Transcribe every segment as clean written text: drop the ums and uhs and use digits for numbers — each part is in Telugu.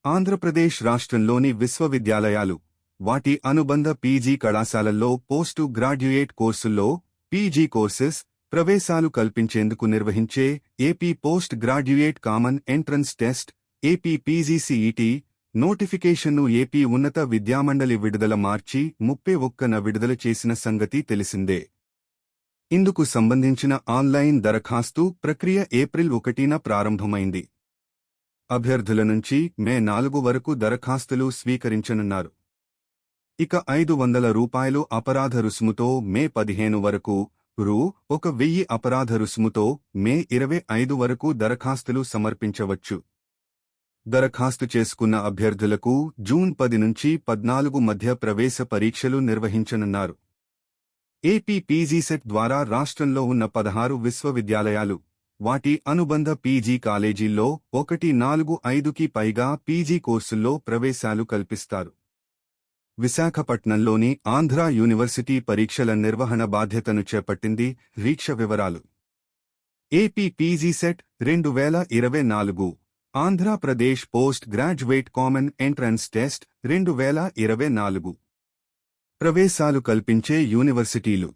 ఆంధ్రప్రదేశ్ రాష్ట్రంలోని విశ్వవిద్యాలయాలు వాటి అనుబంధ పీజీ కళాశాలల్లో పోస్టు గ్రాడ్యుయేట్ కోర్సుల్లో పీజీ కోర్సెస్ ప్రవేశాలు కల్పించేందుకు నిర్వహించే AP post graduate common entrance test AP PGCET నోటిఫికేషన్ను ఏపీ ఉన్నత విద్యామండలి విడుదల మార్చి 31న విడుదల చేసిన సంగతి తెలిసిందే. ఇందుకు సంబంధించిన ఆన్లైన్ దరఖాస్తు ప్రక్రియ ఏప్రిల్ 1న ప్రారంభమైంది. అభ్యర్థుల నుంచి మే 4 వరకు దరఖాస్తులు స్వీకరించనున్నారు. ఇక రూ. 500 అపరాధ రుసుముతో మే 15 వరకు, రూ. 1000 అపరాధ రుసుముతో మే 25 వరకు దరఖాస్తులు సమర్పించవచ్చు. దరఖాస్తు చేసుకున్న అభ్యర్థులకు జూన్ 10 నుంచి 14 మధ్య ప్రవేశ పరీక్షలు నిర్వహించనున్నారు. ఏపీ పీజీసెట్ ద్వారా రాష్ట్రంలో ఉన్న 16 విశ్వవిద్యాలయాలు వాటి అనుబంధ పీజీ కాలేజీల్లో 145కి పైగా పీజీ కోర్సుల్లో ప్రవేశాలు కల్పిస్తారు. విశాఖపట్నంలోని ఆంధ్రా యూనివర్సిటీ పరీక్షల నిర్వహణ బాధ్యతను చేపట్టింది. రీక్ష వివరాలు: AP PGCET 2024, Andhra Pradesh post graduate common entrance test 2024. ప్రవేశాలు కల్పించే యూనివర్సిటీలు: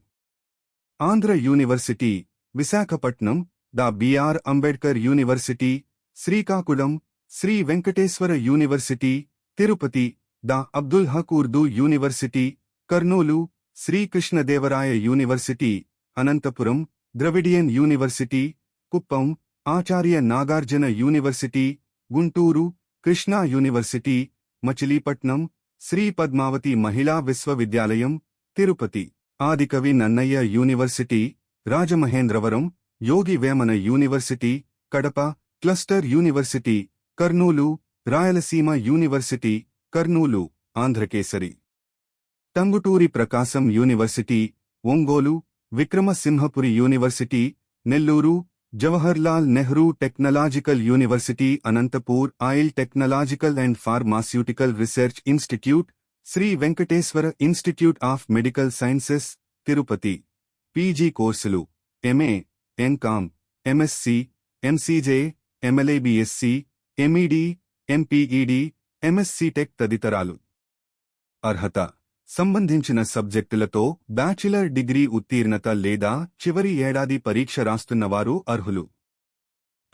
Andhra university, Visakhapatnam, the BR Ambedkar university, Srikakulam, Shri Venkateswara university, Tirupati, the Abdul Haq Urdu university, Kurnool, Sri Krishnadevaraya university, Anantapuram, Dravidian university, Kuppam, Acharya Nagarjuna university, Guntur, Krishna university, Machilipatnam, Shri Padmavati మహిళా విశ్వవిద్యాలయం, తిరుపతి, ఆదికవి Nannaya university, Rajamahendravaram, Yogi Vemana university, Kadapa, cluster university, Kurnool, Rayalaseema university, Kurnool, Andhrakesari, Tanguturi Prakasam university, Ongole, Vikramasimhapuri university, Nellore, Jawaharlal Nehru technological university, Anantapur oil technological and pharmaceutical research institute, Sri Venkateswara institute of medical sciences, Tirupati. PG కోర్సులు: MA, MCom, MSc, MCJ, MLABSc, MEd, MPEd, MSc tech తదితరాలు. అర్హత: సంబంధించిన సబ్జెక్టులతో బ్యాచిలర్ డిగ్రీ ఉత్తీర్ణత లేదా చివరి ఏడాది పరీక్ష రాస్తున్నవారు అర్హులు.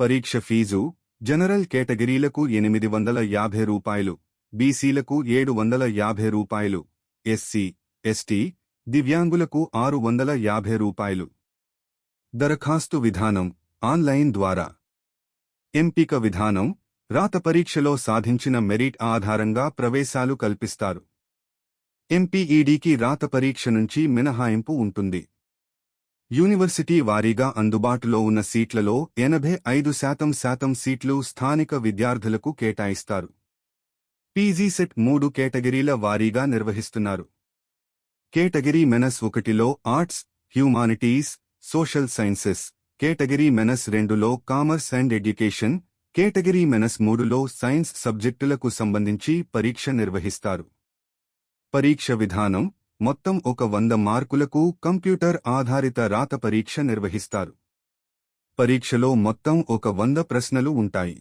పరీక్ష ఫీజు: జనరల్ కేటగిరీలకు రూ. 850, బీసీలకు రూ. 750, ఎస్సీ, ఎస్టీ, దివ్యాంగులకు రూ. 650. దరఖాస్తు విధానం: ఆన్లైన్ ద్వారా. ఎంపిక విధానం: రాత పరీక్షలో సాధించిన మెరిట్ ఆధారంగా ప్రవేశాలు కల్పిస్తారు. ఎంపీఈడీకి రాత పరీక్ష నుంచి మినహాయింపు ఉంటుంది. యూనివర్సిటీ వారీగా అందుబాటులో ఉన్న సీట్లలో 85% సీట్లు స్థానిక విద్యార్థులకు కేటాయిస్తారు. పీజీసెట్ 3 కేటగిరీల వారీగా నిర్వహిస్తున్నారు. కేటగిరీ -1లో arts, humanities, social sciences, category -2లో కామర్స్ అండ్ ఎడ్యుకేషన్, కేటగిరీ -3లో సైన్స్ సబ్జెక్టులకు సంబంధించి పరీక్ష నిర్వహిస్తారు. పరీక్ష విధానం: మొత్తం 100 మార్కులకు కంప్యూటర్ ఆధారిత రాత పరీక్ష నిర్వహిస్తారు. పరీక్షలో మొత్తం 100 ప్రశ్నలు ఉంటాయి.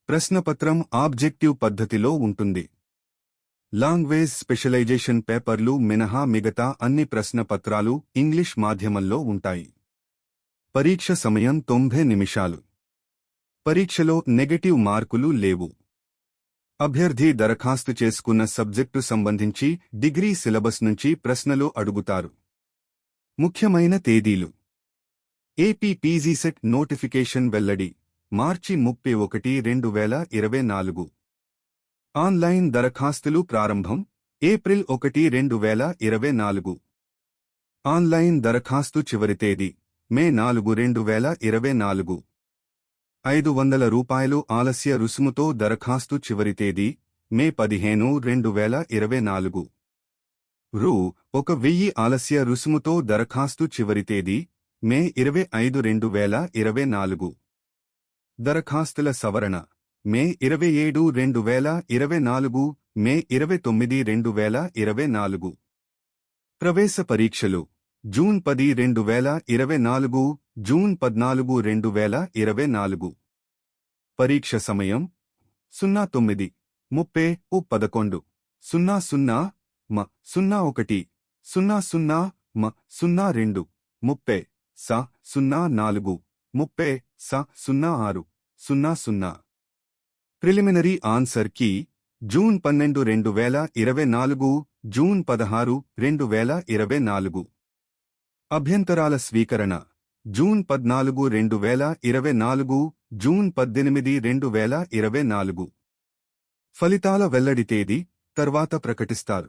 ప్రశ్నపత్రం ఆబ్జెక్టివ్ పద్ధతిలో ఉంటుంది. లాంగ్వేజ్ స్పెషలైజేషన్ పేపర్లు మినహా మిగతా అన్ని ప్రశ్నపత్రాలు ఇంగ్లీష్ మాధ్యమంలో ఉంటాయి. పరీక్ష సమయం 90 నిమిషాలు. పరీక్షలో నెగటివ్ మార్కులు లేవు. అభ్యర్థి దరఖాస్తు చేసుకున్న సబ్జెక్టు సంబంధించి డిగ్రీ సిలబస్ నుంచి ప్రశ్నలు అడుగుతారు. ముఖ్యమైన తేదీలు: ఏపీ పీజీసెట్ నోటిఫికేషన్ వెల్లడి మార్చి 31, 2024. ఆన్లైన్ దరఖాస్తులు ప్రారంభం ఏప్రిల్ 1, 2024. ఆన్లైన్ దరఖాస్తు చివరి తేదీ మే 4, 2024. రూ. 500 ఆలస్య రుసుముతో దరఖాస్తు చివరి తేదీ మే 15, 2024. రూ. 1000 ఆలస్య రుసుముతో దరఖాస్తు చివరి తేదీ మే 25, 2024. దరఖాస్తుల సవరణ మే 27, 2024, మే 29, 2024. ప్రవేశ పరీక్షలు జూన్ 10, 2024, జూన్ 14, 2024. పరీక్ష సమయం 09 30 11 00 మ 01 00 మ 02 30 స 04 30 స 06 00 preliminary answer key June 12 2024 June 16 2024 అభ్యంతరాల స్వీకరణ జూన్ 14 2024 జూన్ 18 2024 ఫలితాల వెల్లడి తేదీ తర్వాత ప్రకటిస్తారు.